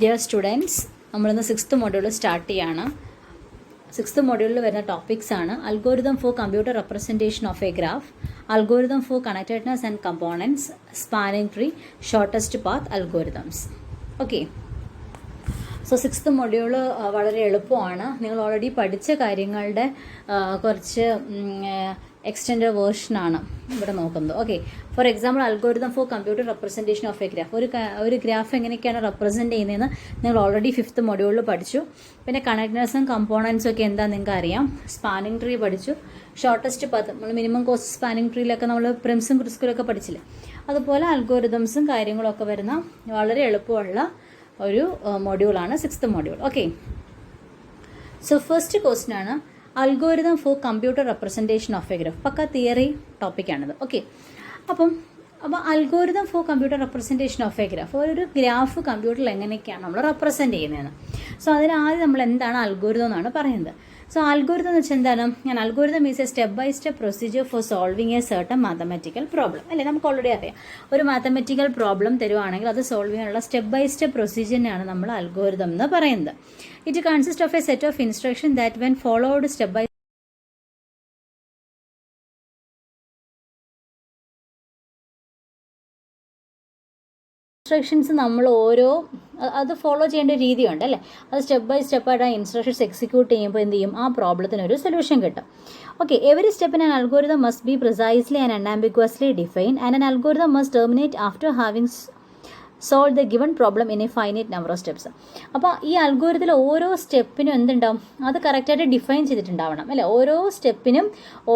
Dear students, നമ്മളിന്ന് 6th module start ചെയ്യാണ്. 6th മൊഡ്യൂളിൽ വരുന്ന ടോപ്പിക്സ് ആണ് algorithm for computer representation of a graph, algorithm four connectedness and components, spanning tree, shortest path algorithms. Okay, so 6th module വളരെ എളുപ്പമാണ്. നിങ്ങൾ already പഠിച്ച കാര്യങ്ങളുടെ കുറച്ച് എക്സ്റ്റൻഡ് വേർഷനാണ് ഇവിടെ നോക്കുന്നത്. Okay, for example algorithm for computer representation of a graph. ഒരു graph എങ്ങനെയൊക്കെയാണ് റെപ്രസെൻറ്റ് ചെയ്യുന്നതെന്ന് നിങ്ങൾ ഓൾറെഡി 5th മൊഡ്യൂളിൽ പഠിച്ചു. പിന്നെ കണക്റ്റഡ്നെസ്സും കമ്പോണൻസും ഒക്കെ എന്താ നിങ്ങൾക്ക് അറിയാം. സ്പാനിംഗ് ട്രീ പഠിച്ചു. ഷോർട്ടസ്റ്റ് പാത്ത് നമ്മൾ മിനിമം കോസ്റ്റ് സ്പാനിംഗ് ട്രീയിലൊക്കെ നമ്മൾ പ്രിംസും ക്രിസ്കുലൊക്കെ പഠിച്ചില്ലേ. അതുപോലെ അൽഗോരിതംസും കാര്യങ്ങളൊക്കെ വരുന്ന വളരെ എളുപ്പമുള്ള ഒരു മൊഡ്യൂളാണ് 6th module. Okay, so first question ആണ് algorithm for computer representation of a graph. പക്ക തിയറി ടോപ്പിക്കാണിത്. ഓക്കെ, അപ്പോൾ algorithm for computer representation of a graph, ഒരു ഗ്രാഫ് കമ്പ്യൂട്ടറിൽ എങ്ങനെയൊക്കെയാണ് നമ്മൾ റെപ്രസെൻറ്റ് ചെയ്യുന്നതെന്ന്. സോ അതിനാദ്യം നമ്മൾ എന്താണ് അൽഗോരിതം എന്നാണ് പറയുന്നത്. സോ അൽഗോരിതം എന്ന് വെച്ചാൽ എന്താണ്? Algorithm is a step by step procedure for solving a certain mathematical problem. അല്ലേ, നമുക്ക് ഓൾറെഡി അറിയാം. ഒരു മാത്തമാറ്റിക്കൽ പ്രോബ്ലം തരുവാണെങ്കിൽ അത് സോൾവ് ചെയ്യാനുള്ള സ്റ്റെപ്പ് ബൈ സ്റ്റെപ്പ് പ്രൊസീജിയറിനെയാണ് നമ്മൾ അൽഗോരിതം എന്ന് പറയുന്നത്. It consist of a set of instruction that when followed step by instructions നമ്മൾ അത് ഫോളോ ചെയ്യേണ്ട രീതിയുണ്ട് അല്ലേ. അത് സ്റ്റെപ്പ് ബൈ സ്റ്റെപ്പായിട്ട് ആ ഇൻസ്ട്രക്ഷൻസ് എക്സിക്യൂട്ട് ചെയ്യുമ്പോൾ എന്ത് ചെയ്യും, ആ പ്രോബ്ലത്തിനൊരു സൊല്യൂഷൻ കിട്ടും. Okay, every step in an algorithm must be precisely and unambiguously defined and an algorithm must terminate after having solve the given problem in a finite number of steps. അപ്പോൾ ഈ അൽഗോരിതത്തിൽ ഓരോ സ്റ്റെപ്പിനും എന്തുണ്ടാവും, അത് കറക്റ്റായിട്ട് ഡിഫൈൻ ചെയ്തിട്ടുണ്ടാവണം അല്ലേ. ഓരോ സ്റ്റെപ്പിനും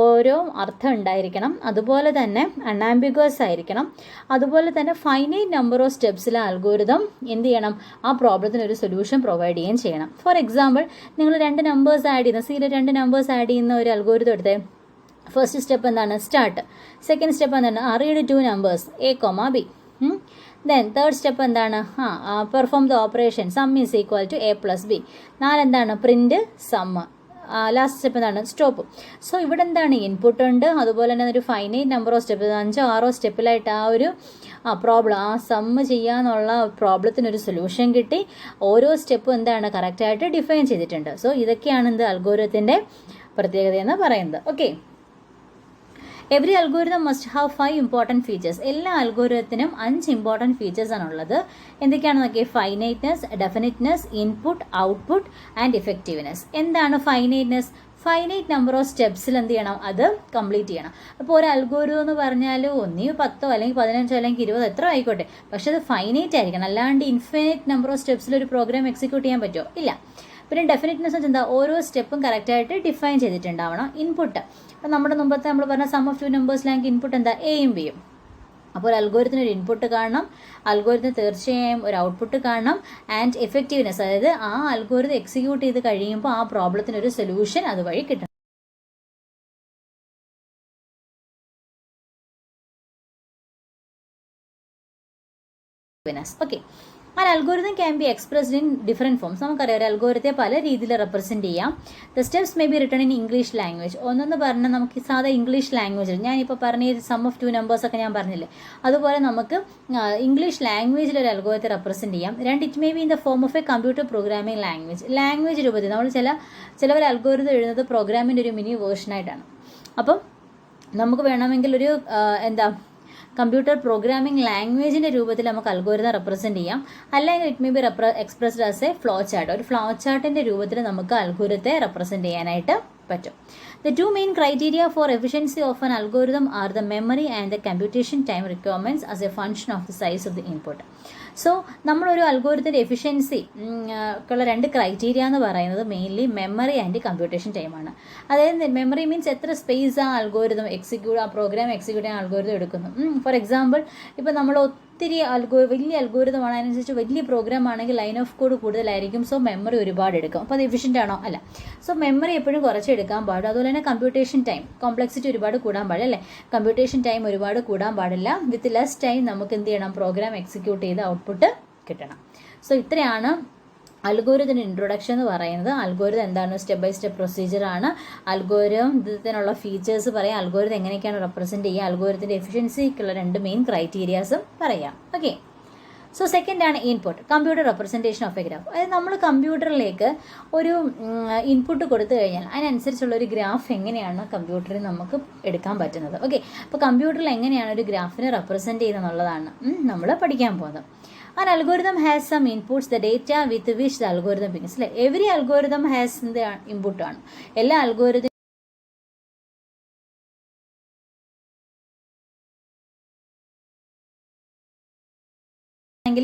ഓരോ അർത്ഥം ഉണ്ടായിരിക്കണം. അതുപോലെ തന്നെ അൺആംബിഗ്വസ് ആയിരിക്കണം. അതുപോലെ തന്നെ ഫൈനൈറ്റ് നമ്പർ ഓഫ് സ്റ്റെപ്സിലെ അൽഗോരിതം എന്ത് ചെയ്യണം, ആ പ്രോബ്ലത്തിന് ഒരു സൊല്യൂഷൻ പ്രൊവൈഡ് ചെയ്യുകയും ചെയ്യണം. ഫോർ എക്സാമ്പിൾ, നിങ്ങൾ 2 നമ്പേഴ്സ് ആഡ് ചെയ്യുന്ന സിയിൽ 2 നമ്പേഴ്സ് ആഡ് ചെയ്യുന്ന ഒരു അൽഗോരിതം എടുത്തേ. ഫസ്റ്റ് സ്റ്റെപ്പ് എന്താണ്? സ്റ്റാർട്ട്. സെക്കൻഡ് സ്റ്റെപ്പ് എന്താണ്? Read 2 numbers A, B. Then third step എന്താണ്? Perform the operation sum is equal to A + B. 4 എന്താണ്? Print sum. ലാസ്റ്റ് സ്റ്റെപ്പ് എന്താണ്? സ്റ്റോപ്പ്. സോ ഇവിടെ എന്താണ്? ഇൻപുട്ട് ഉണ്ട്. അതുപോലെ തന്നെ ഒരു ഫൈനൈറ്റ് നമ്പർ ഓഫ് സ്റ്റെപ്പ് 5 6 സ്റ്റെപ്പിലായിട്ട് ആ ഒരു പ്രോബ്ലം, ആ സമ്മ് ചെയ്യാന്നുള്ള പ്രോബ്ലത്തിനൊരു സൊല്യൂഷൻ കിട്ടി. ഓരോ സ്റ്റെപ്പും എന്താണ്? കറക്റ്റായിട്ട് ഡിഫൈൻ ചെയ്തിട്ടുണ്ട്. സോ ഇതൊക്കെയാണ് എന്ത് അൽഗോരിതത്തിൻ്റെ പ്രത്യേകത എന്ന് പറയുന്നത്. Okay, every algorithm must have 5 important features. എല്ലാ അൽഗോരിതത്തിനും 5 ഇമ്പോർട്ടൻറ്റ് ഫീച്ചേഴ്സ് ആണുള്ളത്. എന്തൊക്കെയാണെന്ന് നോക്കിയാൽ finiteness, definiteness, input, output and effectiveness. എന്താണ് ഫൈനൈറ്റ്നെസ്? ഫൈനൈറ്റ് നമ്പർ ഓഫ് സ്റ്റെപ്സിൽ എന്ത് ചെയ്യണം, അത് കംപ്ലീറ്റ് ചെയ്യണം. അപ്പോൾ ഒരു അൽഗോരിതം എന്ന് പറഞ്ഞാൽ 1 10 അല്ലെങ്കിൽ 15 അല്ലെങ്കിൽ 20 എത്ര ആയിക്കോട്ടെ, പക്ഷെ അത് ഫൈനൈറ്റ് ആയിരിക്കണം. അല്ലാണ്ട് ഇൻഫിനിറ്റ് നമ്പർ ഓഫ് സ്റ്റെപ്സിൽ ഒരു പ്രോഗ്രാം എക്സിക്യൂട്ട് ചെയ്യാൻ പറ്റുമോ? ഇല്ല. പിന്നെ ഡെഫിനിറ്റ്നെസ് വെച്ചാൽ എന്താ? ഓരോ സ്റ്റെപ്പും കറക്റ്റായിട്ട് ഡിഫൈൻ ചെയ്തിട്ടുണ്ടാവണം. ഇൻപുട്ട്, അപ്പോൾ നമ്മുടെ മുമ്പത്തെ നമ്മൾ പറഞ്ഞ സം ഓഫ് 2 നമ്പേഴ്സിലാണെങ്കിൽ ഇൻപുട്ട് എന്താ? എയും ബിയും. അപ്പോൾ ഒരു അൽഗോരിതത്തിന് ഒരു ഇൻപുട്ട് കാണണം, അൽഗോരിതത്തിന് തീർച്ചയായും ഒരു ഔട്ട്പുട്ട് കാണണം. ആൻഡ് എഫക്റ്റീവ്നെസ്, അതായത് ആ അൽഗോരിതം എക്സിക്യൂട്ട് ചെയ്ത് കഴിയുമ്പോൾ ആ പ്രോബ്ലത്തിനൊരു സൊല്യൂഷൻ അതുവഴി കിട്ടണം. Okay, an algorithm can be expressed in different forms. നമുക്കറിയാം ഒരു അൽഗോരിതത്തെ പല രീതിയിൽ റെപ്രസെൻറ്റ് ചെയ്യാം. The steps may be written in English language. ഒന്നെന്ന് പറഞ്ഞാൽ നമുക്ക് സാധാ ഇംഗ്ലീഷ് ലാംഗ്വേജിൽ, ഞാനിപ്പോൾ പറഞ്ഞ സം ഓഫ് 2 നമ്പേഴ്സൊക്കെ ഞാൻ പറഞ്ഞില്ലേ, അതുപോലെ നമുക്ക് ഇംഗ്ലീഷ് ലാംഗ്വേജിൽ ഒരു അൽഗോരിതത്തെ റെപ്രസെൻറ്റ് ചെയ്യാം. It may be in the form of A computer programming language രൂപത്തിൽ. നമ്മൾ ചിലവർ അൽഗോരിതം എഴുതുന്നത് പ്രോഗ്രാമിൻ്റെ ഒരു മിനി വേർഷനായിട്ടാണ്. അപ്പം നമുക്ക് വേണമെങ്കിൽ ഒരു കമ്പ്യൂട്ടർ പ്രോഗ്രാമിംഗ് ലാംഗ്വേജിൻ്റെ രൂപത്തിൽ നമുക്ക് അൽഗോരിതം റെപ്രസെൻറ്റ് ചെയ്യാം. അല്ലെങ്കിൽ it may be expressed as A flow chart. ഒരു ഫ്ലോ ചാർട്ടിൻ്റെ രൂപത്തിൽ നമുക്ക് അൽഗോരിതത്തെ റെപ്രസെൻറ്റ് ചെയ്യാനായിട്ട് പറ്റും. The 2 main criteria for efficiency of an algorithm are the memory and the computation time requirements as a function of the size of the input. So നമ്മളൊരു അൽഗോരിതത്തിൻ്റെ efficiency ഉള്ള 2 criteria എന്ന് പറയുന്നത് mainly memory and computation ടൈമാണ്. അതായത് memory means എത്ര space ആ algorithm ആ program execute ചെയ്യാൻ അൽഗോരിതം എടുക്കുന്നു. ഫോർ എക്സാമ്പിൾ, ഇപ്പോൾ നമ്മൾ ഒത്തിരി വലിയ അൽഗോരിതമാണ്, അതിനനുസരിച്ച് വലിയ പ്രോഗ്രാം ആണെങ്കിൽ ലൈൻ ഓഫ് കോഡ് കൂടുതലായിരിക്കും. സോ മെമ്മറി ഒരുപാട് എടുക്കും. അപ്പോൾ അത് എഫിഷ്യൻ്റ് ആണോ? അല്ല. സോ മെമ്മറി എപ്പോഴും കുറച്ച് എടുക്കാൻ പാടും. അതുപോലെ തന്നെ കമ്പ്യൂട്ടേഷൻ ടൈം, കോംപ്ലക്സിറ്റി ഒരുപാട് കൂടാൻ പാടില്ല അല്ലേ. കമ്പ്യൂട്ടേഷൻ ടൈം ഒരുപാട് കൂടാൻ പാടില്ല. വിത്ത് ലെസ് ടൈം നമുക്ക് എന്ത് ചെയ്യണം, പ്രോഗ്രാം എക്സിക്യൂട്ട് ചെയ്ത് ഔട്ട്പുട്ട് കിട്ടണം. സോ ഇത്രയാണ് അൽഗോരിതത്തിൻ്റെ ഇൻട്രൊഡക്ഷൻ എന്ന് പറയുന്നത്. അൽഗോരിതം എന്താണ്? സ്റ്റെപ്പ് ബൈ സ്റ്റെപ്പ് പ്രൊസീജിയറാണ്. അൽഗോരിതത്തിനുള്ള ഫീച്ചേഴ്സ് പറയാം, അൽഗോരിതം എങ്ങനെയൊക്കെയാണ് റെപ്രസെൻറ്റ് ചെയ്യുക, അൽഗോരിതത്തിൻ്റെ എഫിഷ്യൻസിക്കുള്ള 2 മെയിൻ ക്രൈറ്റീരിയാസും പറയാം. ഓക്കെ, സോ സെക്കൻഡ് ആണ് input, computer representation of a graph. അതായത് നമ്മൾ കമ്പ്യൂട്ടറിലേക്ക് ഒരു ഇൻപുട്ട് കൊടുത്തു കഴിഞ്ഞാൽ അതിനനുസരിച്ചുള്ള ഒരു ഗ്രാഫ് എങ്ങനെയാണ് കമ്പ്യൂട്ടറിൽ നമുക്ക് എടുക്കാൻ പറ്റുന്നത്. ഓക്കെ, അപ്പോൾ കമ്പ്യൂട്ടറിൽ എങ്ങനെയാണ് ഒരു ഗ്രാഫിനെ റെപ്രസെൻറ്റ് ചെയ്യുന്നത് എന്നുള്ളതാണ് നമ്മൾ പഠിക്കാൻ പോകുന്നത്. An algorithm has some inputs, the data with which the algorithm begins. അല്ലേ, എവറി അൽഗോരിതം ഹാസ് എന്ത് ഇൻപുട്ട് ആണ്. എല്ലാ അൽഗോരിതം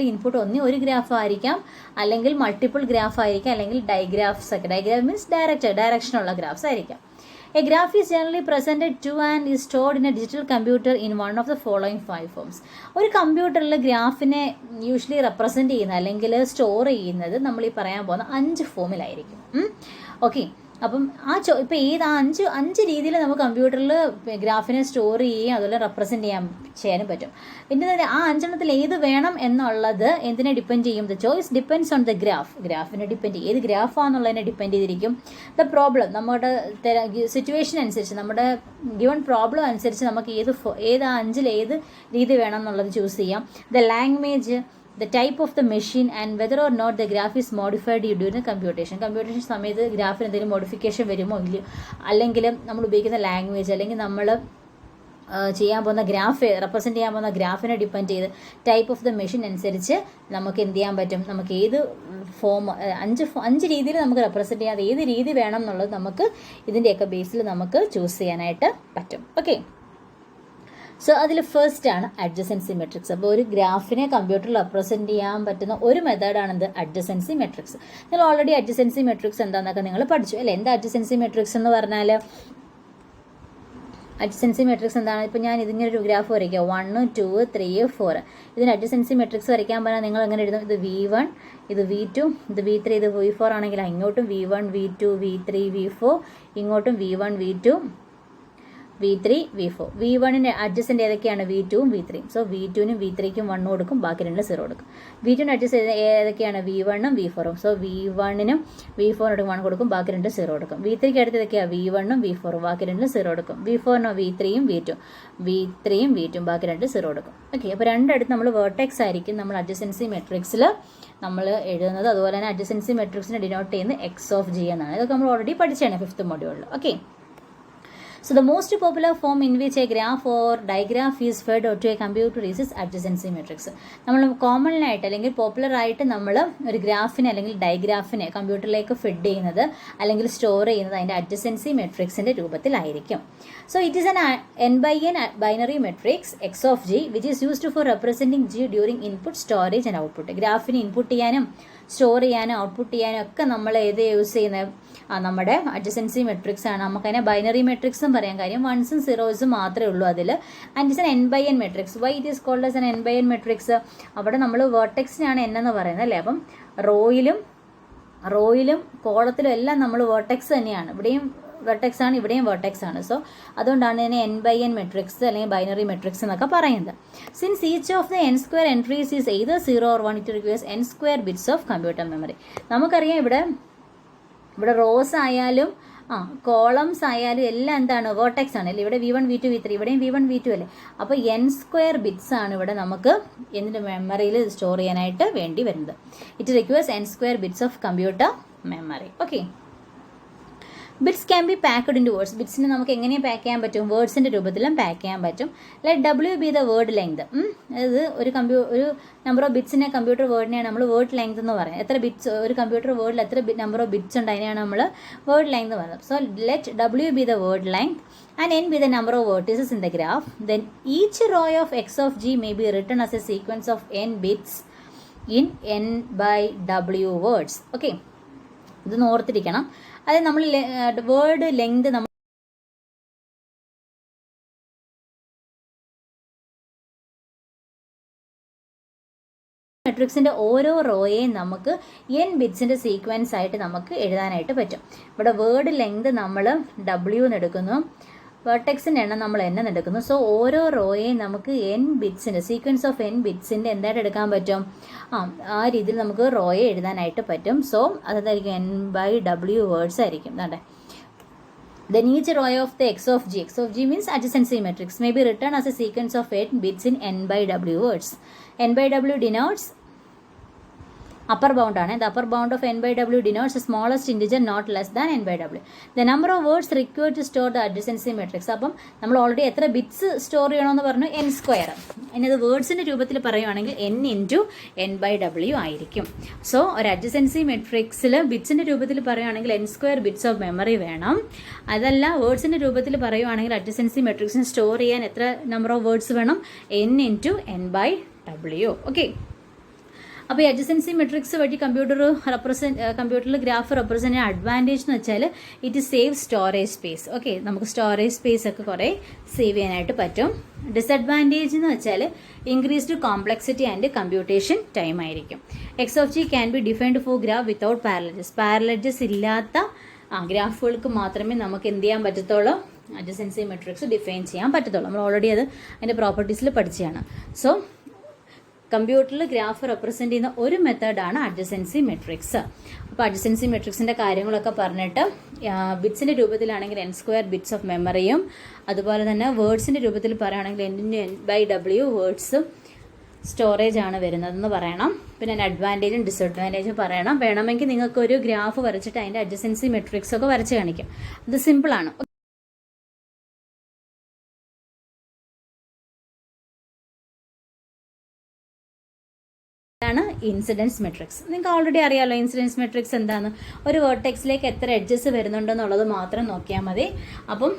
ഇൻപുട്ട് ഒരു ഗ്രാഫ് ആയിരിക്കാം, അല്ലെങ്കിൽ മൾട്ടിപ്പിൾ ഗ്രാഫ് ആയിരിക്കാം, അല്ലെങ്കിൽ ഡയഗ്രാഫ്സ് ഒക്കെ. ഡയഗ്രാഫ് മീൻസ് ഡയറക്ഷനുള്ള ഗ്രാഫ്സ് ആയിരിക്കാം. A graph is generally presented to and is stored in a digital computer in one of the following 5 forms. ഒരു കമ്പ്യൂട്ടറിൽ ഗ്രാഫിനെ യൂഷ്വലി റെപ്രസെൻറ്റ് ചെയ്യുന്നത് അല്ലെങ്കിൽ സ്റ്റോർ ചെയ്യുന്നത് നമ്മൾ ഈ പറയാൻ പോകുന്ന 5 ഫോമിലായിരിക്കും. ഓക്കെ, അപ്പം ഇപ്പോൾ ഏത് അഞ്ച് രീതിയിൽ നമുക്ക് കമ്പ്യൂട്ടറിൽ ഗ്രാഫിനെ സ്റ്റോർ ചെയ്യുകയും അതുപോലെ റെപ്രസെൻറ്റ് ചെയ്യാനും പറ്റും. പിന്നെ ആ 5 ഏത് വേണം എന്നുള്ളത് എന്തിനെ ഡിപ്പെൻഡ് ചെയ്യും? The choice depends on the ഗ്രാഫിനെ ഡിപ്പെൻഡ് ചെയ്യും. ഏത് ഗ്രാഫാണെന്നുള്ളതിനെ ഡിപ്പെൻഡ് ചെയ്തിരിക്കും. ദ പ്രോബ്ലം, നമ്മുടെ സിറ്റുവേഷൻ അനുസരിച്ച്, നമ്മുടെ ഗിവൺ പ്രോബ്ലം അനുസരിച്ച് നമുക്ക് ഏത് 5 ഏത് രീതി വേണം എന്നുള്ളത് ചൂസ് ചെയ്യാം. The language, the type of the machine, and whether or not the graph is modified during the computation സമയത്ത് ഗ്രാഫിന് എന്തെങ്കിലും മോഡിഫിക്കേഷൻ വരുമോ ഇല്ലയോ, അല്ലെങ്കിൽ നമ്മൾ ഉപയോഗിക്കുന്ന ലാംഗ്വേജ്, അല്ലെങ്കിൽ നമ്മൾ ചെയ്യാൻ പോകുന്ന ഗ്രാഫ് റെപ്രസെൻറ്റ് ചെയ്യാൻ പോകുന്ന ഗ്രാഫിനെ ഡിപ്പെൻഡ് ചെയ്ത് ടൈപ്പ് ഓഫ് ദ മെഷീൻ അനുസരിച്ച് നമുക്ക് എന്ത് ചെയ്യാൻ പറ്റും, നമുക്ക് ഏത് ഫോം 5 രീതിയിൽ നമുക്ക് റെപ്രസെൻറ്റ് ചെയ്യാതെ ഏത് രീതി വേണം എന്നുള്ളത് നമുക്ക് ഇതിൻ്റെയൊക്കെ ബേസിൽ നമുക്ക് ചൂസ് ചെയ്യാനായിട്ട് പറ്റും. ഓക്കെ, സോ അതിൽ ഫസ്റ്റ് ആണ് അഡ്ജസൻസി മെട്രിക്സ്. അപ്പോൾ ഒരു ഗ്രാഫിനെ കമ്പ്യൂട്ടറിൽ റെപ്രസെൻറ്റ് ചെയ്യാൻ പറ്റുന്ന ഒരു മെത്തേഡാണ് എന്ത്, അഡ്ജസൻസി മെട്രിക്സ്. നിങ്ങൾ ഓൾറെഡി അഡ്ജസൻസി മെട്രിക്സ് എന്താണെന്നൊക്കെ നിങ്ങൾ പഠിച്ചു അല്ലേ. എന്താ അഡ്ജസൻസി മെട്രിക്സ് എന്ന് പറഞ്ഞാൽ, അഡ്ജസൻസി മെട്രിക്സ് എന്താണ്? ഇപ്പോൾ ഞാൻ ഇതിങ്ങനൊരു ഗ്രാഫ് വരയ്ക്കുക, 1, 2, 3, 4. ഇതിന് അഡ്ജസൻസി മെട്രിക്സ് വരയ്ക്കാൻ പറഞ്ഞാൽ നിങ്ങൾ എങ്ങനെ എഴുതും? ഇത് V1, ഇത് V2, ഇത് V3, ഇത് V4 ആണെങ്കിൽ ഇങ്ങോട്ടും V1, V2, V3, V4, ഇങ്ങോട്ടും V1, V2, V3, V4. V1ന് adjacent ഏതൊക്കെയാണ്? V2ഉം V3യും. സോ V2നും V3ക്കും 1 കൊടുക്കും, ബാക്കി 2 0 കൊടുക്കും. V2ന് അഡ്ജസ്റ്റ് ഏതൊക്കെയാണ്? V1ഉം V4ഉം. സോ V1നും V4നും 1 കൊടുക്കും, ബാക്കി 2 0 കൊടുക്കും. V3ക്ക് അടുത്ത് ഏതൊക്കെയാണ്? V1ഉം V4ഉം, ബാക്കി 2 0 കൊടുക്കും. V4നോ V3യും V2, V3യും V2ഉം, ബാക്കി 2 0 കൊടുക്കും. ഓക്കെ, അപ്പോൾ രണ്ടടുത്ത് നമ്മൾ വേർട്ടെക്സ് ആയിരിക്കും നമ്മൾ അഡ്ജസൻസി മെട്രിക്സിൽ നമ്മൾ എഴുതുന്നത്. അതുപോലെ തന്നെ അഡ്ജസൻസി മെട്രിക്സിനെ ഡിനോട്ട് ചെയ്യുന്നത് X(G) എന്നാണ്. ഇതൊക്കെ നമ്മൾ ഓൾറെഡി പഠിച്ചാണ് 5th മൊഡ്യൂളിൽ. Okay, so the most popular form in which a graph or digraph is fed to a computer is adjacency matrix. നമ്മൾ കോമൺ ആയിട്ട് അല്ലെങ്കിൽ പോപ്പുലർ ആയിട്ട് നമ്മൾ ഒരു ഗ്രാഫിനെ അല്ലെങ്കിൽ ഡയഗ്രാഫിനെ കമ്പ്യൂട്ടറിലേക്ക് ഫെഡ് ചെയ്യുന്നത് അല്ലെങ്കിൽ സ്റ്റോർ ചെയ്യുന്നത് അതിൻ്റെ അഡ്ജസൻസി മെട്രിക്സിൻ്റെ രൂപത്തിലായിരിക്കും. So it is n by n binary matrix X(G) which is used for representing G during input, storage and output. ഗ്രാഫിന് ഇൻപുട്ട് ചെയ്യാനും സ്റ്റോർ ചെയ്യാനും ഔട്ട്പുട്ട് ചെയ്യാനും ഒക്കെ നമ്മൾ ഏത് യൂസ് ചെയ്യുന്നത്? നമ്മുടെ അഡ്ജസൻസി മെട്രിക്സ് ആണ്. നമുക്കതിനെ ബൈനറി മെട്രിക്സും പറയാൻ കാര്യം 1s and 0s മാത്രമേ ഉള്ളൂ അതിൽ. And it's n by n matrix. Why it is called as n by n matrix? അവിടെ നമ്മൾ വേർട്ടെക്സിനാണ് n എന്ന് പറയുന്നത് അല്ലേ. അപ്പം റോയിലും കോളത്തിലും എല്ലാം നമ്മൾ വേർട്ടെക്സ് തന്നെയാണ്. ഇവിടെയും വെർട്ടെക്സ് ആണ്, ഇവിടെയും വെർട്ടെക്സ് ആണ്. സോ അതുകൊണ്ടാണ് ഇതിനെ n by n മെട്രിക്സ് അല്ലെങ്കിൽ ബൈനറി മെട്രിക്സ് എന്നൊക്കെ പറയുന്നത്. Since each of the n² entries is either 0 or 1, it requires n² bits of computer memory. നമുക്കറിയാം ഇവിടെ റോസ് ആയാലും കോളംസ് ആയാലും എല്ലാം എന്താണ്? വേർട്ടെക്സ് ആണ് അല്ലേ. ഇവിടെ V1, V2, V3, ഇവിടെയും V1, V2 അല്ലേ. അപ്പോൾ n² ബിറ്റ്സ് ആണ് ഇവിടെ നമുക്ക് എന്തിൻ്റെ മെമ്മറിയിൽ സ്റ്റോർ ചെയ്യാനായിട്ട് വേണ്ടി വരുന്നത്. It requires n² bits of computer memory. Okay, bits can be packed into words. ബിറ്റ്സിനെ നമുക്ക് എങ്ങനെ പാക്ക് ചെയ്യാൻ പറ്റും? വേർഡ്സിൻ്റെ രൂപത്തിലും പാക്ക് ചെയ്യാൻ പറ്റും. Let W B the word length. അതായത് ഒരു നമ്പർ ഓഫ് ബിറ്റ്സിനെ കമ്പ്യൂട്ടർ വേർഡിനെയാണ് നമ്മൾ വേർഡ് ലെങ്ത് എന്ന് പറയുന്നത്. എത്ര ബിറ്റ്സ് ഒരു കമ്പ്യൂട്ടർ വേർഡിൽ എത്ര നമ്പർ ഓഫ് ബിറ്റ്സ് ഉണ്ട് അതിനെയാണ് നമ്മൾ വേർഡ് ലെങ്ത് എന്ന് പറയുന്നത്. So let W B the word length and n be the number of vertices in the graph. Then each row of X(G) may be written as a sequence of n bits in n by W words. Okay, ഇത് ഓർത്തിരിക്കണം. അതായത് നമ്മൾ word length നമ്മൾ മെട്രിക്സിൻ്റെ ഓരോ റോയെയും നമുക്ക് n ബിറ്റ്സിൻ്റെ sequence ആയിട്ട് നമുക്ക് എഴുതാനായിട്ട് പറ്റും. ഇവിടെ വേർഡ് ലെങ്ത് നമ്മൾ W എന്ന് എടുക്കുന്നു, വെർട്ടെക്സിൻ്റെ എണ്ണം നമ്മൾ n എടുക്കുന്നു. സോ ഓരോ റോയെയും നമുക്ക് n ബിറ്റ്സിൻ്റെ സീക്വൻസ് ഓഫ് n ബിറ്റ്സിൻ്റെ എന്തായിട്ട് എടുക്കാൻ പറ്റും? ആ രീതിയിൽ നമുക്ക് റോയെ എഴുതാനായിട്ട് പറ്റും. സോ അതായിരിക്കും n by W വേർഡ്സ് ആയിരിക്കും. അതെ, then each row of the X(G) means adjacency matrix may be written as a sequence of 8 bits in n by W words. n by W denotes upper bound ആണ്. The upper bound of n by w denotes the smallest integer not less than n by w. The number of words required to store the adjacency matrix. അപ്പം നമ്മൾ already എത്ര bits store ചെയ്യണമെന്ന് പറഞ്ഞു, n square. ഇനി അത് വേർഡ്സിൻ്റെ രൂപത്തിൽ പറയുവാണെങ്കിൽ n into n by w ആയിരിക്കും. സോ ഒരു അഡ്ജസൻസി മെട്രിക്സിൽ ബിറ്റ്സിൻ്റെ രൂപത്തിൽ പറയുവാണെങ്കിൽ n square bits of memory വേണം. അതല്ല വേർഡ്സിൻ്റെ രൂപത്തിൽ പറയുവാണെങ്കിൽ അഡ്ജസൻസി മെട്രിക്സിന് സ്റ്റോർ ചെയ്യാൻ എത്ര നമ്പർ ഓഫ് വേർഡ്സ് വേണം, n into n by w. Okay, അപ്പോൾ ഈ അഡ്ജസൻസി മെട്രിക്സ് വഴി കമ്പ്യൂട്ടറിൽ ഗ്രാഫ് റെപ്രസെൻ്റ് ചെയ്യുന്ന അഡ്വാൻറ്റേജ് എന്ന് വെച്ചാൽ it save storage space. Okay, നമുക്ക് സ്റ്റോറേജ് സ്പേസ് ഒക്കെ കുറേ സേവ് ചെയ്യാനായിട്ട് പറ്റും. ഡിസഡ്വാൻറ്റേജ് എന്ന് വെച്ചാൽ increased complexity and computation time ആയിരിക്കും. X of G can be defined for graph without parallel edges. Parallel edges ഇല്ലാത്ത ഗ്രാഫുകൾക്ക് മാത്രമേ നമുക്ക് എന്ത് ചെയ്യാൻ പറ്റത്തുള്ളൂ, അഡ്ജസൻസി മെട്രിക്സ് ഡിഫൈൻ ചെയ്യാൻ പറ്റത്തുള്ളൂ. നമ്മൾ ഓൾറെഡി അത് അതിൻ്റെ പ്രോപ്പർട്ടീസിൽ പഠിച്ചതാണ്. സോ കമ്പ്യൂട്ടറിൽ ഗ്രാഫ് റെപ്രസെൻ്റ് ചെയ്യുന്ന ഒരു മെത്തേഡാണ് അഡ്ജസൻസി മെട്രിക്സ്. അപ്പോൾ അഡ്ജസൻസി മെട്രിക്സിൻ്റെ കാര്യങ്ങളൊക്കെ പറഞ്ഞിട്ട് ബിറ്റ്സിൻ്റെ രൂപത്തിലാണെങ്കിൽ n സ്ക്വയർ ബിറ്റ്സ് ഓഫ് മെമ്മറിയും, അതുപോലെ തന്നെ വേർഡ്സിൻ്റെ രൂപത്തിൽ പറയുകയാണെങ്കിൽ n by w words storage ആണ് വരുന്നതെന്ന് പറയണം. പിന്നെ അഡ്വാൻറ്റേജും ഡിസഡ്വാൻറ്റേജും പറയണം. വേണമെങ്കിൽ നിങ്ങൾക്ക് ഒരു ഗ്രാഫ് വരച്ചിട്ട് അതിൻ്റെ അഡ്ജസൻസി മെട്രിക്സ് ഒക്കെ വരച്ച് കാണിക്കാം. അത് സിമ്പിളാണ്. ാണ് ഇൻസിഡൻസ് മെട്രിക്സ്. നിങ്ങൾക്ക് ഓൾറെഡി അറിയാമല്ലോ ഇൻസിഡൻസ് മെട്രിക്സ് എന്താണെന്ന്. ഒരു വേർട്ടെക്സിലേക്ക് എത്ര എഡ്ജസ് വരുന്നുണ്ടെന്നുള്ളത് മാത്രം നോക്കിയാൽ മതി. അപ്പം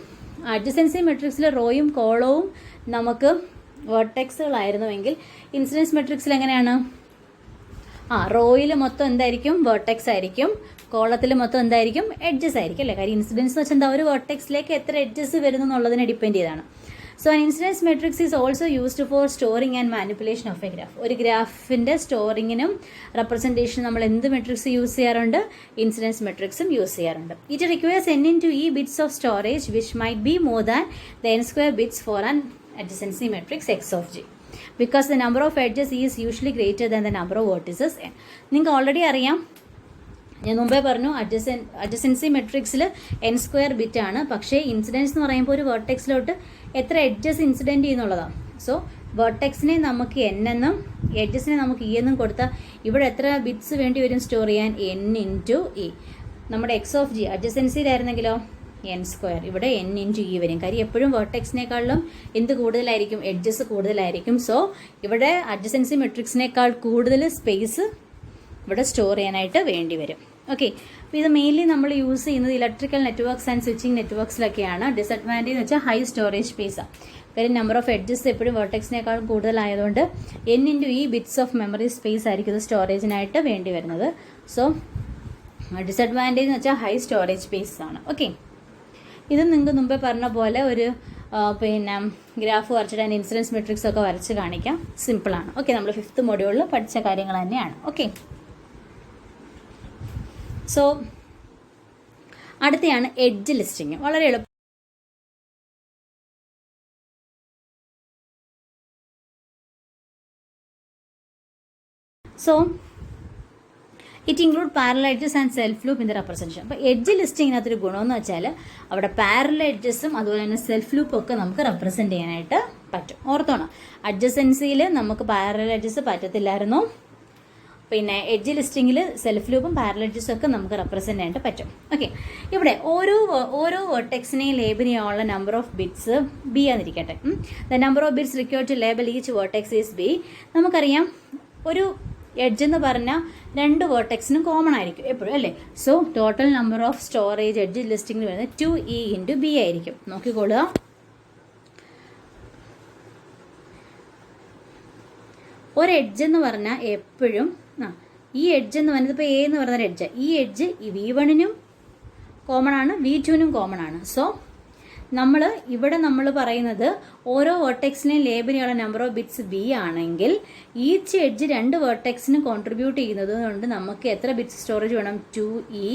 അഡ്ജസൻസി മെട്രിക്സിൽ റോയും കോളവും നമുക്ക് വേർട്ടെക്സുകളായിരുന്നുവെങ്കിൽ ഇൻസിഡൻസ് മെട്രിക്സിൽ എങ്ങനെയാണ്, റോയിൽ മൊത്തം എന്തായിരിക്കും, വേർട്ടെക്സ് ആയിരിക്കും. കോളത്തിൽ മൊത്തം എന്തായിരിക്കും, എഡ്ജസ് ആയിരിക്കും അല്ലേ. കാര്യം ഇൻസിഡൻസ് എന്ന് വെച്ചാൽ എന്താ, ഒരു വേർട്ടെക്സിലേക്ക് എത്ര എഡ്ജസ് വരുന്നു എന്നുള്ളതിനെ ഡിപ്പെൻഡ് ചെയ്താണ്. So an incidence matrix is also used for storing and manipulation of a graph. ഒരു ഗ്രാഫിൻ്റെ സ്റ്റോറിങ്ങിനും റെപ്രസെൻറ്റേഷനും നമ്മൾ എന്ത് മെട്രിക്സ് യൂസ് ചെയ്യാറുണ്ട്, ഇൻസിഡൻസ് മെട്രിക്സും യൂസ് ചെയ്യാറുണ്ട്. It requires n into e bits of storage which might be more than the n square bits for an adjacency matrix x of g because the number of edges is usually greater than the number of vertices n. നിങ്ങൾക്ക് already അറിയാം, ഞാൻ മുമ്പേ പറഞ്ഞു adjacency മെട്രിക്സിൽ n square bit ആണ്. പക്ഷേ incidents എന്ന് പറയുമ്പോൾ ഒരു വേർട്ടെക്സിലോട്ട് എത്ര എഡ്ജസ് ഇൻസിഡൻറ്റ് ചെയ്യുന്നുള്ളതാണ്. സോ വേർട്ടെക്സിനെ നമുക്ക് n എന്നും എഡ്ജസിനെ നമുക്ക് e എന്നും കൊടുത്താൽ ഇവിടെ എത്ര ബിറ്റ്സ് വേണ്ടി വരും സ്റ്റോർ ചെയ്യാൻ, n ഇൻറ്റു e. നമ്മുടെ എക്സ് ഓഫ് ജി അഡ്ജസൻസിയിലായിരുന്നെങ്കിലോ n സ്ക്വയർ, ഇവിടെ n ഇൻറ്റു e വരും. കാര്യം എപ്പോഴും വേർട്ടെക്സിനേക്കാളും എന്ത് കൂടുതലായിരിക്കും, എഡ്ജസ് കൂടുതലായിരിക്കും. സോ ഇവിടെ അഡ്ജസൻസി മെട്രിക്സിനേക്കാൾ കൂടുതൽ സ്പേസ് ഇവിടെ സ്റ്റോർ ചെയ്യാനായിട്ട് വേണ്ടി വരും. ഓക്കെ, അപ്പോൾ ഇത് മെയിൻലി നമ്മൾ യൂസ് ചെയ്യുന്നത് ഇലക്ട്രിക്കൽ നെറ്റ്വർക്ക്സ് ആൻഡ് സ്വിച്ചിങ് നെറ്റ്വർക്ക്സിലൊക്കെയാണ്. ഡിസഡ്വാൻറ്റേജ് എന്ന് വെച്ചാൽ ഹൈ സ്റ്റോറേജ് സ്പേസാണ്. കാര്യം നമ്പർ ഓഫ് എഡ്ജസ് എപ്പോഴും വേർട്ടെക്സിനേക്കാളും കൂടുതലായതുകൊണ്ട് n into e bits of memory space ആയിരിക്കും ഇത് സ്റ്റോറേജിനായിട്ട് വേണ്ടി വരുന്നത്. സോ ഡിസഡ്വാൻറ്റേജ് എന്ന് വെച്ചാൽ ഹൈ സ്റ്റോറേജ് സ്പേസ് ആണ്. ഓക്കെ, ഇത് നിങ്ങൾക്ക് മുമ്പേ പറഞ്ഞ പോലെ ഒരു പിന്നെ ഗ്രാഫ് വരച്ചിട്ട് അതിൻ്റെ ഇൻസിഡൻസ് മെട്രിക്സ് ഒക്കെ വരച്ച് കാണിക്കാം. സിമ്പിളാണ്. ഓക്കെ, നമ്മൾ 5th മൊഡ്യൂളിൽ പഠിച്ച കാര്യങ്ങൾ തന്നെയാണ്. ഓക്കെ, സോ അടുത്തയാണ് എഡ്ജ് ലിസ്റ്റിംഗ്. വളരെ എളുപ്പം. So it include parallel edges and self loop in the representation. അപ്പോൾ എഡ്ജ് ലിസ്റ്റിങ്ങിനകത്തൊരു ഗുണമെന്ന് വെച്ചാൽ അവിടെ പാരലൽ എഡ്ജസും അതുപോലെ തന്നെ സെൽഫ് ലൂപ്പും ഒക്കെ നമുക്ക് റെപ്രസെൻറ്റ് ചെയ്യാനായിട്ട് പറ്റും. ഓർത്തോണം, അഡ്ജസൻസിയിൽ നമുക്ക് പാരലൽ എഡ്ജസ് പറ്റത്തില്ലായിരുന്നു. പിന്നെ എഡ്ജ് ലിസ്റ്റിങ്ങിൽ സെൽഫ് ലൂപ്പും പാരലൽ എഡ്ജസും ഒക്കെ നമുക്ക് റെപ്രസെൻ്റ് ചെയ്യാനായിട്ട് പറ്റും. ഓക്കെ, ഇവിടെ ഓരോ വേർട്ടെക്സിനെയും ലേബൽ ചെയ്യാനുള്ള നമ്പർ ഓഫ് ബിറ്റ്സ് ബി ആണെന്നിരിക്കട്ടെ. The number of bits required to label each vertex is B. നമുക്കറിയാം ഒരു എഡ്ജ് എന്ന് പറഞ്ഞാൽ 2 വേർട്ടെക്സിനും കോമൺ ആയിരിക്കും എപ്പോഴും അല്ലേ. So total number of storage edge ലിസ്റ്റിങ്ങിൽ വരുന്നത് 2e ഇൻറ്റു ബി ആയിരിക്കും. നോക്കിക്കൊള്ളുക, ഒരു എഡ്ജ് എന്ന് പറഞ്ഞാൽ എപ്പോഴും ഈ എഡ്ജ് എന്ന് പറയുന്നത് ഇപ്പോൾ എ എന്ന് പറയുന്ന എഡ്ജ്, ഈ എഡ്ജ് v1നും കോമൺ ആണ്, v2നും കോമൺ ആണ്. സോ ഇവിടെ നമ്മൾ പറയുന്നത് ഓരോ വേർട്ടെക്സിനെയും ലേബൽ ചെയ്യാനുള്ള നമ്പർ ഓഫ് ബിറ്റ്സ് ബി ആണെങ്കിൽ ഈച്ച് എഡ്ജ് 2 വേർട്ടെക്സിന് കോൺട്രിബ്യൂട്ട് ചെയ്യുന്നത് കൊണ്ട് നമുക്ക് എത്ര ബിറ്റ്സ് സ്റ്റോറേജ് വേണം, 2e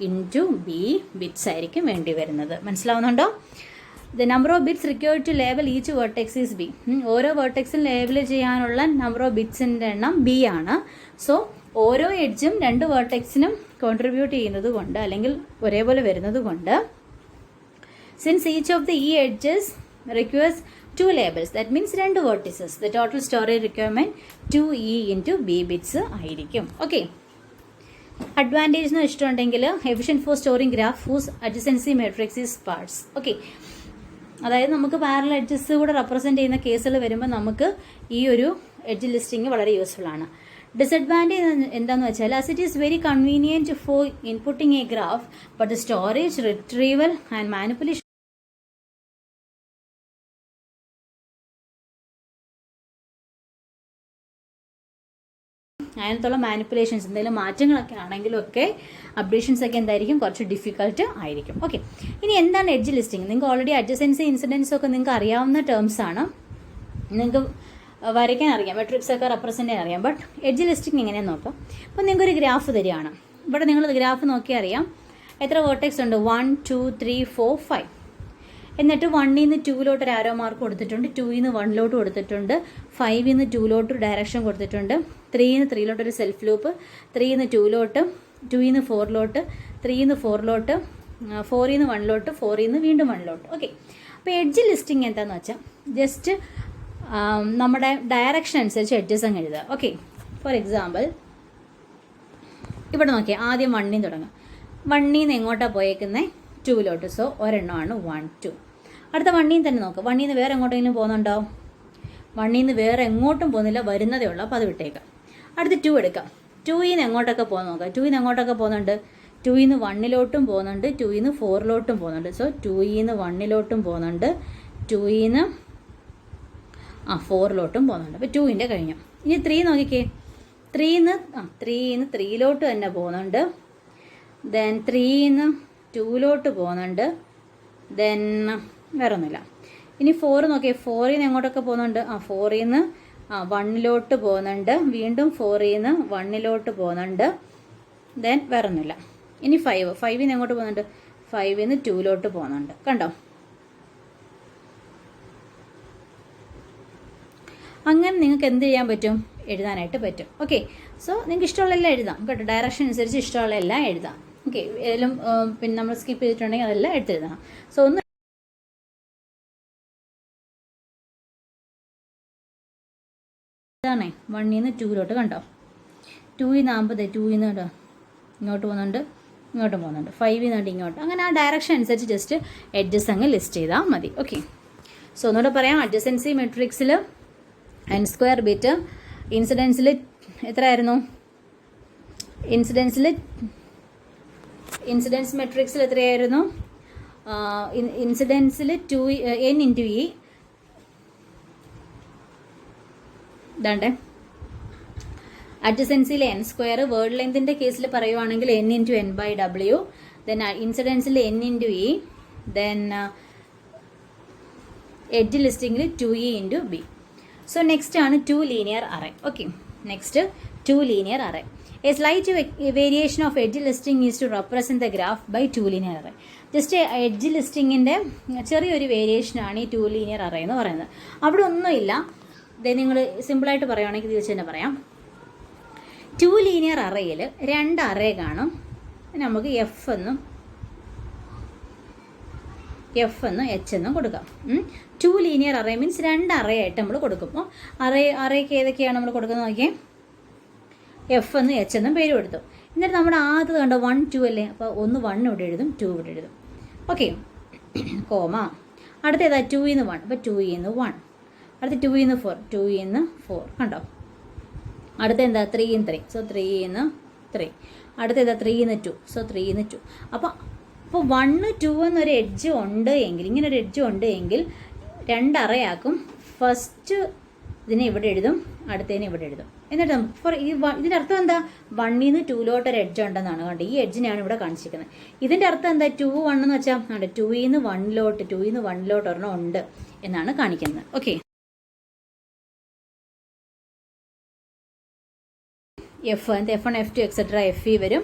ഇൻറ്റു ബി ബിറ്റ്സ് ആയിരിക്കും വേണ്ടി വരുന്നത്. മനസ്സിലാവുന്നുണ്ടോ? The number of bits required to label each vertex is B. ഓരോ വേർട്ടെക്സിൽ ലേബൽ ചെയ്യാനുള്ള നമ്പർ ഓഫ് ബിറ്റ്സിൻ്റെ എണ്ണം ബി ആണ്. സോ ഓരോ എഡ്ജും 2 വേർട്ടെക്സിനും കോൺട്രിബ്യൂട്ട് ചെയ്യുന്നത് കൊണ്ട് അല്ലെങ്കിൽ ഒരേപോലെ വരുന്നത് കൊണ്ട് since each of the e edges requires 2 labels, that means 2 vertices, the total storage requirement 2e into b bits ആയിരിക്കും. ഓക്കെ, അഡ്വാൻറ്റേജ് എന്ന് വെച്ചിട്ടുണ്ടെങ്കിൽ efficient for storing graph whose adjacency matrix is parts. Okay, അതായത് നമുക്ക് parallel edges കൂടെ represent ചെയ്യുന്ന കേസുകൾ വരുമ്പോൾ നമുക്ക് ഈ ഒരു എഡ്ജ് ലിസ്റ്റിംഗ് വളരെ യൂസ്ഫുൾ ആണ്. ഡിസഡ്വാൻറ്റേജ് എന്താണെന്ന് വെച്ചാൽ as it is very convenient for inputting a graph but the storage, retrieval and manipulation അതിനകത്തുള്ള മാനിപ്പുലേഷൻസ് എന്തെങ്കിലും മാറ്റങ്ങളൊക്കെ ആണെങ്കിലും ഒക്കെ അപ്ഡേഷൻസ് ഒക്കെ എന്തായിരിക്കും കുറച്ച് ഡിഫിക്കൽട്ട് ആയിരിക്കും. ഓക്കെ, ഇനി എന്താണ് എഡ്ജ് ലിസ്റ്റിംഗ്? നിങ്ങൾക്ക് ഓൾറെഡി അഡ്ജസൻസി ഇൻസിഡൻസ് ഒക്കെ നിങ്ങൾക്ക് അറിയാവുന്ന ടേംസ് ആണ്, നിങ്ങൾക്ക് വരയ്ക്കാൻ അറിയാം, മെട്രിക്സ് ഒക്കെ റെപ്രസെൻ്റ് ചെയ്യാൻ അറിയാം. ബട്ട് എഡ്ജ് ലിസ്റ്റിംഗ് എങ്ങനെയാണെന്ന് നോക്കാം. അപ്പോൾ നിങ്ങൾക്കൊരു ഗ്രാഫ് തരികയാണ്. ഇവിടെ നിങ്ങൾ ഗ്രാഫ് നോക്കിയാൽ അറിയാം എത്ര വേർട്ടെക്സ് ഉണ്ട്. 1 2 3 4 5. എന്നിട്ട് 1ൽ നിന്ന് 2ലോട്ട് ഒരു ആരോ മാർക്ക് കൊടുത്തിട്ടുണ്ട്, 2ൽ നിന്ന് 1ലോട്ട് കൊടുത്തിട്ടുണ്ട്, 5ൽ നിന്ന് 2ലോട്ട് ഒരു ഡയറക്ഷൻ കൊടുത്തിട്ടുണ്ട്, 3ൽ നിന്ന് 3ലോട്ട് ഒരു സെൽഫ് ലൂപ്പ്, 3ൽ നിന്ന് 2ലോട്ട്, 2ൽ നിന്ന് 4ലോട്ട്, 3ൽ നിന്ന് 4ലോട്ട്, 4ൽ നിന്ന് 1ലോട്ട്, 4ൽ നിന്ന് വീണ്ടും 1ലോട്ട്. ഓക്കെ, അപ്പോൾ എഡ്ജ് ലിസ്റ്റിംഗ് എന്താണെന്ന് വെച്ചാൽ ജസ്റ്റ് നമ്മുടെ ഡയറക്ഷൻ അനുസരിച്ച് എഡ്ജസ് അങ്ങ് എഴുതുക. ഓക്കെ, ഫോർ എക്സാമ്പിൾ ഇവിടെ നോക്കിയാൽ ആദ്യം 1ൽ നിന്ന് തുടങ്ങാം. 1ൽ നിന്ന് എങ്ങോട്ടാണ് പോയേക്കുന്നത്? 2ലോട്ട്. സോ ഒരെണ്ണമാണ് 1 2. അടുത്ത 1ൽ നിന്ന് തന്നെ നോക്കാം. 1ൽ നിന്ന് വേറെ എങ്ങോട്ടെങ്കിലും പോകുന്നുണ്ടോ? 1ൽ നിന്ന് വേറെ എങ്ങോട്ടും പോകുന്നില്ല, വരുന്നതേ ഉള്ളൂ. അപ്പോൾ അത് വിട്ടേക്കാം. അടുത്ത് 2 എടുക്കാം. 2ൽ നിന്ന് എങ്ങോട്ടൊക്കെ പോകുന്ന നോക്കാം. 2ൽ നിന്ന് എങ്ങോട്ടൊക്കെ പോകുന്നുണ്ട്? 2ൽ നിന്ന് 1ലോട്ടും പോകുന്നുണ്ട്, 2ൽ നിന്ന് 4ലോട്ടും പോകുന്നുണ്ട്. സോ 2ൽ നിന്ന് 1ലോട്ടും പോകുന്നുണ്ട്, 2ൽ നിന്ന് 4ലോട്ടും പോകുന്നുണ്ട്. അപ്പോൾ 2ൻ്റെ കഴിഞ്ഞു. ഇനി 3 നോക്കിക്കേ. 3ൽ നിന്ന് 3ലോട്ട് തന്നെ പോകുന്നുണ്ട്, ദെൻ 3ൽ നിന്ന് 2ലോട്ട് പോകുന്നുണ്ട്, ദെൻ വേറെ ഒന്നുമില്ല. ഇനി 4 നോക്കിയേ. 4ൽ നിന്ന് എങ്ങോട്ടൊക്കെ പോകുന്നുണ്ട്? 4ൽ നിന്ന് 1ലോട്ട് പോകുന്നുണ്ട്, വീണ്ടും 4ൽ നിന്ന് 1ലോട്ട് പോകുന്നുണ്ട്, ദെൻ വേറെ ഒന്നുമില്ല. ഇനി 5ൽ നിന്ന് എങ്ങോട്ട് പോകുന്നുണ്ട്? 5ൽ നിന്ന് 2ലോട്ട് പോകുന്നുണ്ട്. കണ്ടോ? അങ്ങനെ നിങ്ങൾക്ക് എന്ത് ചെയ്യാൻ പറ്റും? എഴുതാനായിട്ട് പറ്റും. ഓക്കെ, സോ നിങ്ങൾക്ക് ഇഷ്ടമുള്ള എല്ലാം എഴുതാം കേട്ടോ. ഡയറക്ഷൻ അനുസരിച്ച് ഇഷ്ടമുള്ള എല്ലാം എഴുതാം. ഓക്കെ, ഏതെങ്കിലും പിന്നെ നമ്മൾ സ്കിപ്പ് ചെയ്തിട്ടുണ്ടെങ്കിൽ അതെല്ലാം എടുത്തെഴുതണം. സോ ഒന്ന് ഇതാണേ 1ൽ നിന്ന് 2ലോട്ട് കണ്ടോ? 2ൽ നിന്ന് 2ൽ നിന്ന് കേട്ടോ ഇങ്ങോട്ട് പോകുന്നുണ്ട്, ഇങ്ങോട്ടും പോകുന്നുണ്ട്, 5ൽ നിന്നുണ്ട് ഇങ്ങോട്ട്. അങ്ങനെ ആ ഡയറക്ഷൻ അനുസരിച്ച് ജസ്റ്റ് എഡ്ജസ് അങ്ങ് ലിസ്റ്റ് ചെയ്താൽ മതി. ഓക്കെ, സോ ഒന്നുകൂടെ പറയാം. അഡ്ജസൻസി മെട്രിക്സിൽ n² ബിറ്റ്, ഇൻസിഡൻസിൽ എത്രയായിരുന്നു? ഇൻസിഡൻസ് മെട്രിക്സിൽ എത്രയായിരുന്നു? ഇൻസിഡൻസിൽ n × e ഇതാണ്ടേ. അഡ്ജസൻസിയിൽ n², വേർഡ് ലെങ്തിൻ്റെ കേസിൽ പറയുവാണെങ്കിൽ n × n/w, ദെൻ ഇൻസിഡൻസിൽ n × e, ദെൻ എഡ്ജ് ലിസ്റ്റിംഗിൽ 2e × b. സോ നെക്സ്റ്റ് ആണ് 2 linear array. Okay, next 2 linear array. A slight variation of edge listing is to represent the graph by 2 linear array. Just edge ലിസ്റ്റിങ്ങിൻ്റെ ചെറിയൊരു വേരിയേഷനാണ് ഈ 2 linear array എന്ന് പറയുന്നത്. അവിടെ ഒന്നുമില്ല. ഇത് നിങ്ങൾ സിമ്പിളായിട്ട് പറയുകയാണെങ്കിൽ ഇത് വെച്ച് തന്നെ പറയാം. 2 ലീനിയർ അറേയിൽ 2 അറേ കാണും. നമുക്ക് എഫ് എന്നും എച്ച് എന്നും കൊടുക്കാം. 2 ലീനിയർ അറേ മീൻസ് 2 അറേ ആയിട്ട് നമ്മൾ കൊടുക്കും. അറേക്ക് ഏതൊക്കെയാണ് നമ്മൾ കൊടുക്കുന്നത് നോക്കിയേ. എഫ് എന്നും എച്ച് എന്നും പേര് കൊടുത്തു. എന്നിട്ട് നമ്മുടെ ആദ്യത്തെ കണ്ടോ 1 2 അല്ലേ? അപ്പോൾ 1 ഇവിടെ എഴുതും, 2 ഇവിടെ എഴുതും. Okay, comma. അടുത്ത ഏതാ? 2ൽ നിന്ന് 1, അപ്പോൾ 2ൽ നിന്ന് 1. അടുത്ത 2ൽ നിന്ന് 4, 2ൽ നിന്ന് 4 കണ്ടോ? അടുത്ത എന്താ? 3ൽ നിന്ന് 3, സോ 3ൽ നിന്ന് 3. അടുത്ത ഏതാ? 3ൽ നിന്ന് 2, സോ 3ൽ നിന്ന് 2. അപ്പോൾ 1 2 എന്നൊരു എഡ്ജ് ഉണ്ട് എങ്കിൽ, ഇങ്ങനൊരു എഡ്ജ് ഉണ്ട് എങ്കിൽ 2 അറയാക്കും. ഫസ്റ്റ് ഇതിനെ ഇവിടെ എഴുതും, അടുത്തതിനെ ഇവിടെ എഴുതും. എന്നിട്ട് നമുക്ക് ഇതിൻ്റെ അർത്ഥം എന്താ? 1ൽ നിന്ന് 2ലോട്ട് ഒരു എഡ്ജ് ഉണ്ടെന്നാണ്. കണ്ടോ? ഈ എഡ്ജിനെയാണ് ഇവിടെ കാണിച്ചിരിക്കുന്നത്. ഇതിൻ്റെ അർത്ഥം എന്താ? 2 1 എന്ന് വെച്ചാൽ 2ൽ നിന്ന് 1ലോട്ട് ഒരെണ്ണം ഉണ്ട് എന്നാണ് കാണിക്കുന്നത്. Okay, F1 F2 etcetera FE വരും.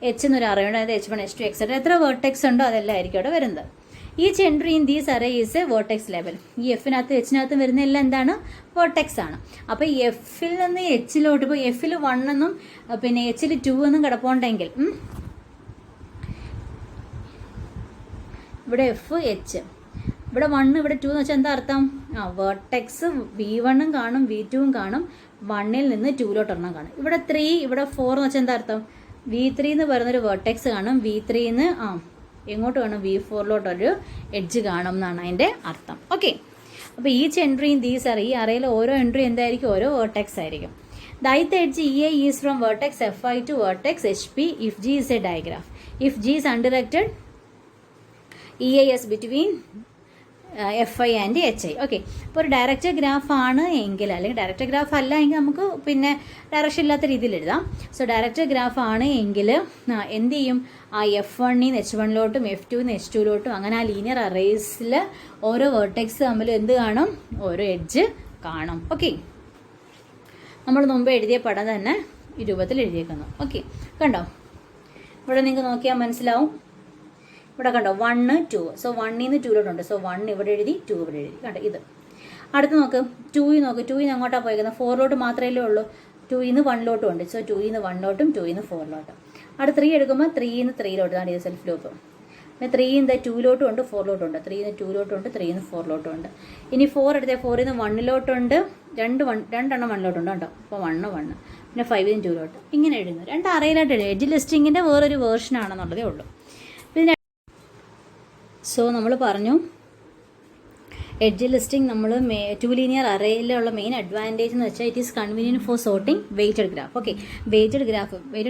എച്ച് എന്നൊരു അറയുണ്ട്, അതായത് H1 H2 എക്സെട്ര. എത്ര വേർട്ടെക്സ് ഉണ്ടോ അതെല്ലാം ആയിരിക്കും അവിടെ വരുന്നത്. Each entry in these array is A vertex level. ഈ എഫിനകത്ത് എച്ചിനകത്തും വരുന്ന എല്ലാം എന്താണ്? വേർട്ടെക്സ് ആണ്. അപ്പോൾ എഫിൽ നിന്ന് എച്ചിലോട്ട്, ഇപ്പോൾ എഫിൽ 1 എന്നും പിന്നെ എച്ചിൽ 2 എന്നും കിടപ്പുണ്ടെങ്കിൽ ഇവിടെ എഫ് എച്ച്, ഇവിടെ 1 ഇവിടെ 2 എന്ന് വെച്ചാൽ എന്താ അർത്ഥം? വേർട്ടെക്സ് V1 കാണും, V2 കാണും, 1ൽ നിന്ന് 2ലോട്ട് ഒരെണ്ണം കാണും. ഇവിടെ 3 ഇവിടെ 4 എന്ന് വെച്ചാൽ എന്താ അർത്ഥം? V3 എന്ന് പറയുന്നൊരു വെർട്ടെക്സ് കാണും. V3 എങ്ങോട്ട് കാണും? V4 എഡ്ജ് കാണും എന്നാണ് അതിൻ്റെ അർത്ഥം. ഓക്കെ, അപ്പോൾ each entry in these array, ഈ അറയിൽ ഓരോ എൻട്രി എന്തായിരിക്കും? ഓരോ വെർട്ടെക്സ് ആയിരിക്കും. The ith edge EA is from vertex Fi to vertex HP if G is a digraph. If G is undirected, EA is between FI and HI. Okay, ഇപ്പോൾ ഒരു direct graph ആണ് എങ്കിൽ, അല്ലെങ്കിൽ direct graph അല്ല എങ്കിൽ നമുക്ക് പിന്നെ direction ഇല്ലാത്ത രീതിയിൽ എഴുതാം. സോ ഡയറക്റ്റ് ഗ്രാഫ് ആണ് എങ്കിൽ എന്ത് ചെയ്യും? ആ F1 H1 F2 H2 അങ്ങനെ ആ ലീനിയർ അറേസിൽ ഓരോ വെർട്ടെക്സ് തമ്മിൽ എന്ത് കാണും? ഓരോ എഡ്ജ് കാണും. ഓക്കെ, നമ്മൾ മുമ്പ് എഴുതിയ പടം തന്നെ ഈ രൂപത്തിൽ എഴുതിയേക്കുന്നു. ഓക്കെ, കണ്ടോ? ഇവിടെ നിങ്ങൾക്ക് നോക്കിയാൽ മനസ്സിലാവും. ഇവിടെ കണ്ടോ 1, 2. സോ 1 2 സോ 1 ഇവിടെ എഴുതി, 2 ഇവിടെ എഴുതി. കണ്ടോ ഇത്. അടുത്ത് നോക്ക് 2 നോക്ക്. 2 എങ്ങോട്ടാണ് പോയിരിക്കുന്നത്? 4 മാത്രമേ ഉള്ളൂ. 2 1 ഉണ്ട്. സോ 2 1 2 4. അടുത്ത് 3 എടുക്കുമ്പോൾ 3 3 ആണ് ഇത് സെൽഫ് ലൂപ്പ്. പിന്നെ 3 2 ഉണ്ട്, 4 ഉണ്ട്. 3 2 ഉണ്ട്, 3 4 ഉണ്ട്. ഇനി 4 എടുത്തേ. 4 1 ഉണ്ട്, രണ്ടെണ്ണം 1 ഉണ്ട് കേട്ടോ. അപ്പോൾ 1 1. പിന്നെ 5 2 ഇങ്ങനെ എഴുതുന്നു. 2 അറയിലായിട്ട് എഴുതും. എഡ്ജ് ലിസ്റ്റിങ്ങിൻ്റെ വേറൊരു വേർഷൻ ആണെന്നുള്ളതേ ഉള്ളൂ. പിന്നെ സോ നമ്മൾ പറഞ്ഞു എഡ്ജ് ലിസ്റ്റിംഗ് നമ്മൾ ടു ലീനിയർ അറേയിലുള്ള മെയിൻ അഡ്വാൻറ്റേജ് എന്ന് വെച്ചാൽ it is convenient for sorting weighted graph. Okay, weighted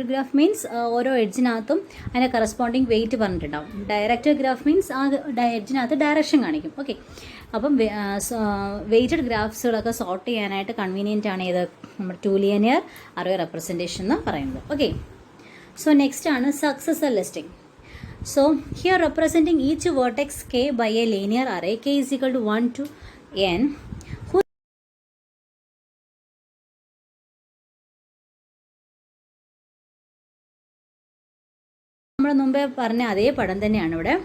graph means ഓരോ എഡ്ജിനകത്തും അതിൻ്റെ കറസ്പോണ്ടിങ് വെയിറ്റ് പറഞ്ഞിട്ടുണ്ടാവും. ഡയറക്റ്റ് ഗ്രാഫ് മീൻസ് ആ എഡ്ജിനകത്ത് ഡയറക്ഷൻ കാണിക്കും. ഓക്കെ, അപ്പം വെയ്റ്റഡ് ഗ്രാഫ്സുകളൊക്കെ സോർട്ട് ചെയ്യാനായിട്ട് കൺവീനിയൻ്റ് ആണ് ഏത് നമ്മുടെ ടു ലീനിയർ അറേ റെപ്രസെൻറ്റേഷൻ എന്ന് പറയുന്നത്. ഓക്കെ, സോ നെക്സ്റ്റ് ആണ് successor listing. So here representing each vertex k by a linear array k is equal to 1 to n. നമ്മൾ മുമ്പേ പറഞ്ഞ അതേ പടം തന്നെയാണ് ഇവിടെ.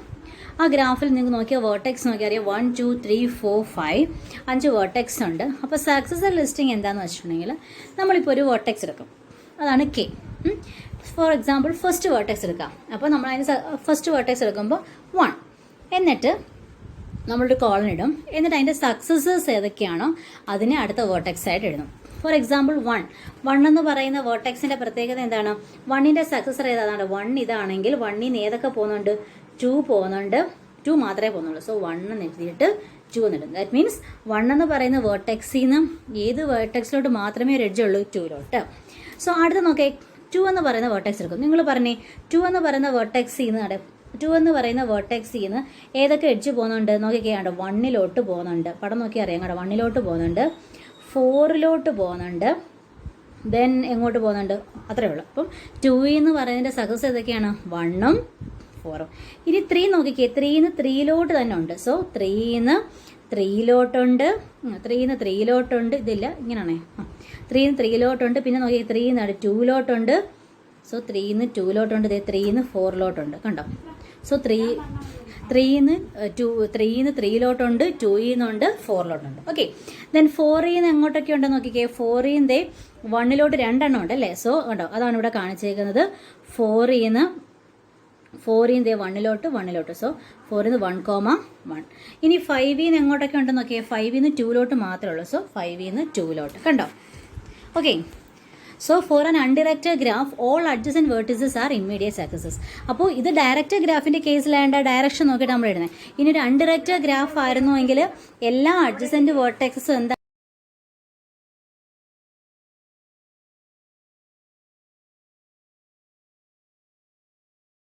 ആ ഗ്രാഫിൽ നിങ്ങൾക്ക് നോക്കിയാൽ വേർട്ടെക്സ് നോക്കിയാൽ അറിയാം 1 2 3 4 5 5 വേർട്ടെക്സ് ഉണ്ട്. അപ്പോൾ സക്സസർ ലിസ്റ്റിംഗ് എന്താണെന്ന് വെച്ചിട്ടുണ്ടെങ്കിൽ നമ്മളിപ്പോൾ ഒരു വേർട്ടെക്സ് എടുക്കും, അതാണ് K. For example first vertex എടുക്കാം. അപ്പോൾ നമ്മൾ അതിന് ഫസ്റ്റ് വേർട്ടെക്സ് എടുക്കുമ്പോൾ 1, എന്നിട്ട് നമ്മളൊരു കോളൻ ഇടും. എന്നിട്ട് അതിൻ്റെ സക്സസേഴ്സ് ഏതൊക്കെയാണോ അതിനെ അടുത്ത വേർട്ടെക്സ് ആയിട്ട് എഴുതും. ഫോർ എക്സാമ്പിൾ 1 എന്ന് പറയുന്ന വേർട്ടെക്സിൻ്റെ പ്രത്യേകത എന്താണ്? 1ൻ്റെ സക്സസർ ഏതാണ്? 1 ഇതാണെങ്കിൽ 1ൽ നിന്ന് ഏതൊക്കെ പോകുന്നുണ്ട്? 2 പോകുന്നുണ്ട്. 2 മാത്രമേ പോകുന്നുള്ളൂ. സോ 1 എന്ന് എഴുതിയിട്ട് 2 എന്നിടും. ദാറ്റ് മീൻസ് 1 എന്ന് പറയുന്ന വേർട്ടെക്സിൽ നിന്ന് ഏത് വേർട്ടെക്സിലോട്ട് മാത്രമേ ഒരു എഡ്ജ് ഉള്ളൂ? 2ലോട്ട്. സോ അടുത്ത് നോക്കേ 2 എന്ന് പറയുന്ന വേർട്ടെക്സ് എടുക്കും. നിങ്ങൾ പറഞ്ഞേ 2 എന്ന് പറയുന്ന വേർട്ടെക്സിൽ നിന്ന് ഏതൊക്കെ എഡ്ജ് പോകുന്നുണ്ട്? നോക്കിക്കേണ്ട 1ലോട്ട് പോകുന്നുണ്ട്. പടം നോക്കി അറിയാം കേട്ടോ. 1ലോട്ട് പോകുന്നുണ്ട്, 4ലോട്ട് പോകുന്നുണ്ട്, ദെൻ എങ്ങോട്ട് പോകുന്നുണ്ട്? അത്രയേ ഉള്ളൂ. അപ്പം 2 എന്ന് പറയുന്നതിൻ്റെ സക്സസ് ഏതൊക്കെയാണ്? 1ഉം 4ഉം. ഇനി 3 നോക്കിക്കേ. 3 3ലോട്ട് തന്നെ ഉണ്ട്. സോ 3 3ലോട്ടുണ്ട്, 3ലോട്ടുണ്ട്. ഇതില്ല, ഇങ്ങനെയാണേ. 3 3ലോട്ടുണ്ട്. പിന്നെ നോക്കി 3 2ലോട്ടുണ്ട്. സോ 3 2ലോട്ടുണ്ട്. 3 4ലോട്ടുണ്ട്. കണ്ടോ? സോ 3 3ലോട്ടുണ്ട്, 2 4ലോട്ടുണ്ട്. ഓക്കെ, ദെൻ 4 എങ്ങോട്ടൊക്കെ ഉണ്ടെന്ന് നോക്കിക്കേ. 4 1ലോട്ട് 2 എണ്ണം ഉണ്ട് അല്ലേ? സോ കണ്ടോ, അതാണ് ഇവിടെ കാണിച്ചേക്കുന്നത്. 4 1ലോട്ട്. സോ 4 1, 1. ഇനി 5 എങ്ങോട്ടൊക്കെ ഉണ്ടെന്ന് നോക്കിയാൽ 5 2ലോട്ട് മാത്രമേ ഉള്ളൂ. സോ 5 2ലോട്ട്. കണ്ടോ? Okay, so for an undirected graph all adjacent vertices are immediate successors. അപ്പോൾ ഇത് ഡയറക്റ്റ് ഗ്രാഫിൻ്റെ കേസിലായണ്ട ഡയറക്ഷൻ നോക്കിയിട്ട് നമ്മൾ എഴുതുന്നത്. ഇനി ഒരു അൺഡിറക്റ്റഡ് ഗ്രാഫ് ആയിരുന്നുവെങ്കിൽ എല്ലാ അഡ്ജസൻറ്റ് വെർട്ടെക്സസും എന്താ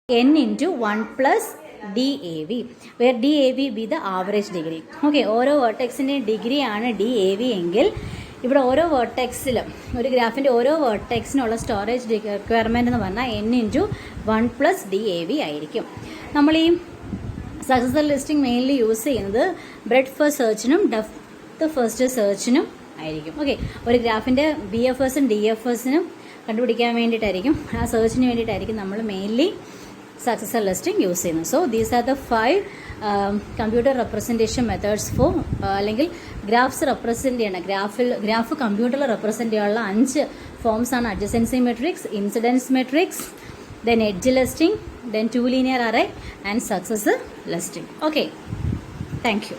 n into 1 plus DAV, where DAV be the average degree. Okay, ഓരോ വേർട്ടെക്സിൻ്റെയും ഡിഗ്രിയാണ് DAV എങ്കിൽ ഇവിടെ ഓരോ വേർട്ടെക്സിലും ഒരു ഗ്രാഫിൻ്റെ ഓരോ വേർട്ടെക്സിനുള്ള സ്റ്റോറേജ് റിക്വയർമെൻറ്റ് എന്ന് പറഞ്ഞാൽ n into 1 plus DAV ആയിരിക്കും. നമ്മൾ ഈ സക്സസർ ലിസ്റ്റിംഗ് മെയിൻലി യൂസ് ചെയ്യുന്നത് ബ്രെഡ്ത്ത് ഫസ്റ്റ് സെർച്ചിനും ഡെപ്ത് ഫസ്റ്റ് സെർച്ചിനും ആയിരിക്കും. ഓക്കെ, ഒരു ഗ്രാഫിൻ്റെ BFSും DFSനും കണ്ടുപിടിക്കാൻ വേണ്ടിയിട്ടായിരിക്കും, ആ സെർച്ചിന് വേണ്ടിയിട്ടായിരിക്കും നമ്മൾ മെയിൻലി സക്സസർ ലിസ്റ്റിംഗ് യൂസ് ചെയ്യുന്നത്. So these are the 5 computer representation methods for അല്ലെങ്കിൽ ഗ്രാഫ്സ് റെപ്രസെൻറ്റ് ചെയ്യണം. ഗ്രാഫ് കമ്പ്യൂട്ടറിൽ റെപ്രസെൻറ്റ് ചെയ്യാനുള്ള 5 ഫോംസാണ് adjacency matrix, incidence matrix, then edge listing, then two linear array and successor listing. Okay, thank U.